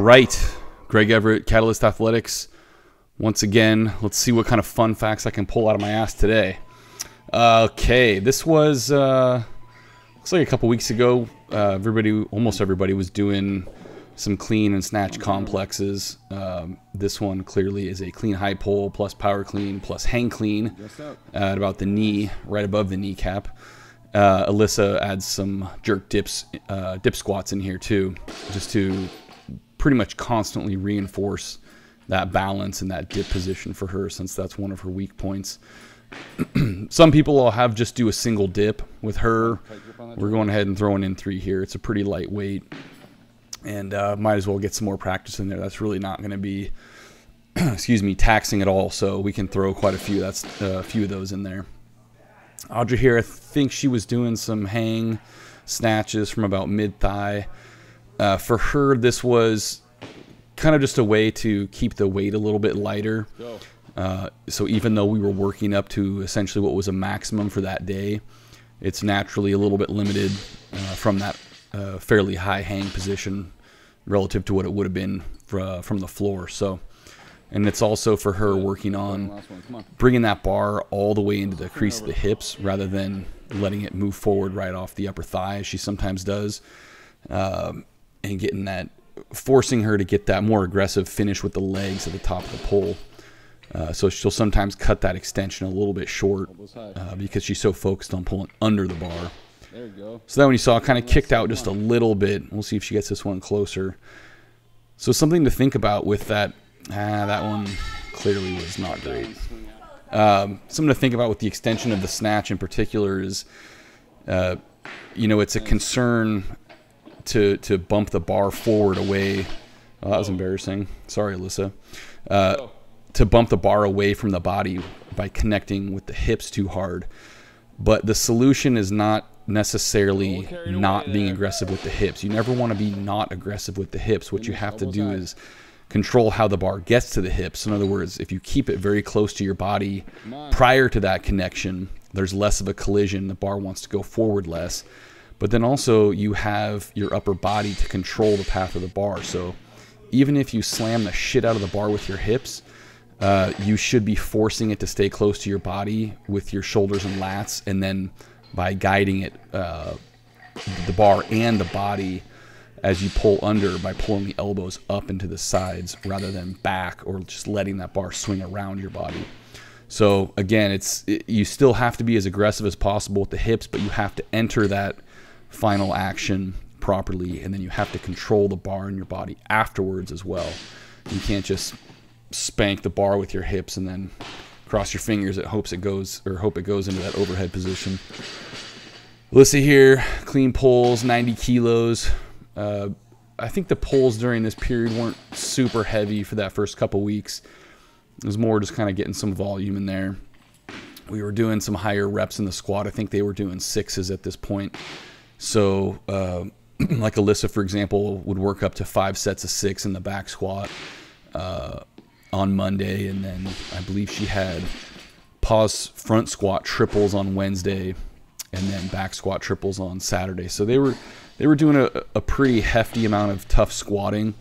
right, Greg Everett, Catalyst Athletics. Once again, let's see what kind of fun facts I can pull out of my ass today. Okay, this was looks like a couple weeks ago. Almost everybody was doing some clean and snatch complexes. This one clearly is a clean high pull plus power clean plus hang clean at about the knee, right above the kneecap. Alyssa adds some jerk dips, dip squats in here too, just to pretty much constantly reinforce that balance and that dip position for her, since that's one of her weak points. Some people will have just do a single dip. With her, we're going ahead and throwing in 3 here. It's a pretty light weight, and might as well get some more practice in there. That's really not going to be excuse me, taxing at all, so we can throw quite a few. That's a few of those in there. Audra here, I think she was doing some hang snatches from about mid-thigh. For her, this was kind of just a way to keep the weight a little bit lighter. So even though we were working up to essentially what was a maximum for that day, it's naturally a little bit limited from that fairly high hang position relative to what it would have been from the floor. So, and it's also for her working on bringing that bar all the way into the crease of the hips rather than letting it move forward right off the upper thigh, as she sometimes does, and getting that, forcing her to get that more aggressive finish with the legs at the top of the pole. So she'll sometimes cut that extension a little bit short because she's so focused on pulling under the bar. There you go. So that one you saw kind of kicked out just a little bit. We'll see if she gets this one closer. So something to think about with that. That one clearly was not great. Something to think about with the extension of the snatch in particular is, you know, it's a concern to bump the bar forward away. Oh, that was embarrassing. Sorry, Alyssa. To bump the bar away from the body by connecting with the hips too hard. But the solution is not necessarily not being aggressive with the hips. You never want to be not aggressive with the hips. What you have to do is control how the bar gets to the hips. In other words, if you keep it very close to your body prior to that connection, there's less of a collision. The bar wants to go forward less. But then also you have your upper body to control the path of the bar. So even if you slam the shit out of the bar with your hips, you should be forcing it to stay close to your body with your shoulders and lats, and then by guiding it, the bar and the body as you pull under, by pulling the elbows up into the sides rather than back, or just letting that bar swing around your body. So again, you still have to be as aggressive as possible with the hips, but you have to enter that final action properly, and then you have to control the bar in your body afterwards as well. You can't just spank the bar with your hips and then cross your fingers and hope it goes into that overhead position. Alyssa here, clean pulls, 90 kilos. I think the pulls during this period weren't super heavy for that first couple weeks. It was more just kind of getting some volume in there. We were doing some higher reps in the squat. I think they were doing 6s at this point. So like Alyssa, for example, would work up to 5 sets of 6 in the back squat on Monday, and then I believe she had pause front squat triples on Wednesday, and then back squat triples on Saturday. So they were doing a pretty hefty amount of tough squatting,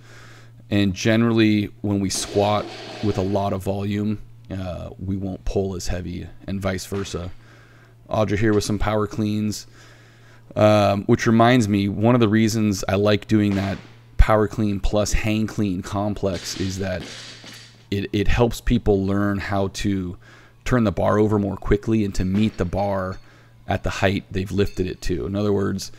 and generally when we squat with a lot of volume, we won't pull as heavy, and vice versa. Audra here with some power cleans, which reminds me, one of the reasons I like doing that power clean plus hang clean complex is that it helps people learn how to turn the bar over more quickly and to meet the bar at the height they've lifted it to. In other words,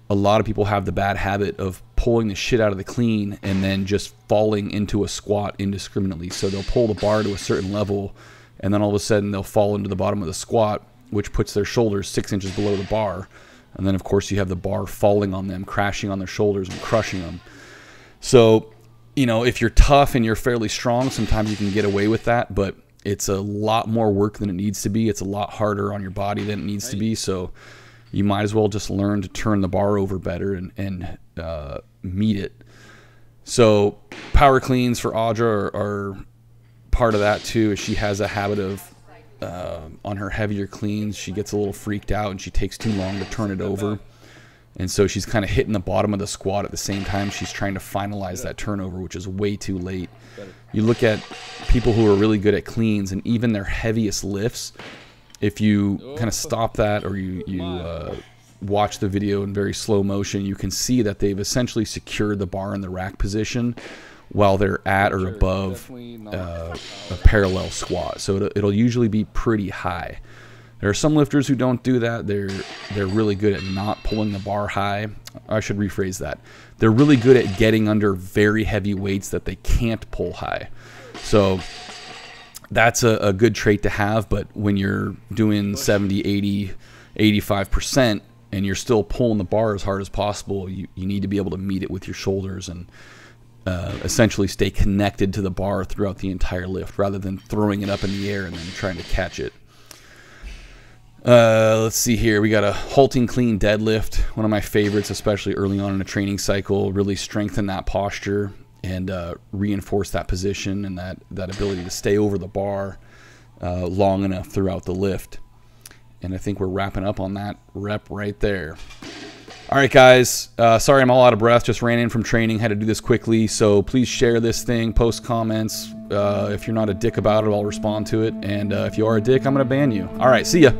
a lot of people have the bad habit of pulling the shit out of the clean and then just falling into a squat indiscriminately. So they'll pull the bar to a certain level, and then all of a sudden they'll fall into the bottom of the squat, which puts their shoulders 6 inches below the bar. And then of course you have the bar falling on them, crashing on their shoulders and crushing them. So, you know, if you're tough and you're fairly strong, sometimes you can get away with that, but it's a lot more work than it needs to be. It's a lot harder on your body than it needs to be. So you might as well just learn to turn the bar over better and meet it. So power cleans for Audra are part of that too. She has a habit of, on her heavier cleans, she gets a little freaked out and she takes too long to turn it over. And so she's kind of hitting the bottom of the squat at the same time she's trying to finalize that turnover, which is way too late. You look at people who are really good at cleans and even their heaviest lifts, if you kind of stop that or you watch the video in very slow motion, you can see that they've essentially secured the bar in the rack position while they're at or above a parallel squat. So it'll usually be pretty high. There are some lifters who don't do that. They're really good at not pulling the bar high. I should rephrase that. They're really good at getting under very heavy weights that they can't pull high. So that's a good trait to have, but when you're doing 70, 80, 85% and you're still pulling the bar as hard as possible, you need to be able to meet it with your shoulders and essentially stay connected to the bar throughout the entire lift rather than throwing it up in the air and then trying to catch it. Let's see here. We got a halting clean deadlift, one of my favorites, especially early on in a training cycle. Really strengthen that posture and reinforce that position and that ability to stay over the bar long enough throughout the lift. And I think we're wrapping up on that rep right there. All right, guys. Sorry I'm all out of breath. Just ran in from training. Had to do this quickly. So please share this thing. Post comments. If you're not a dick about it, I'll respond to it. And if you are a dick, I'm going to ban you. All right. See ya.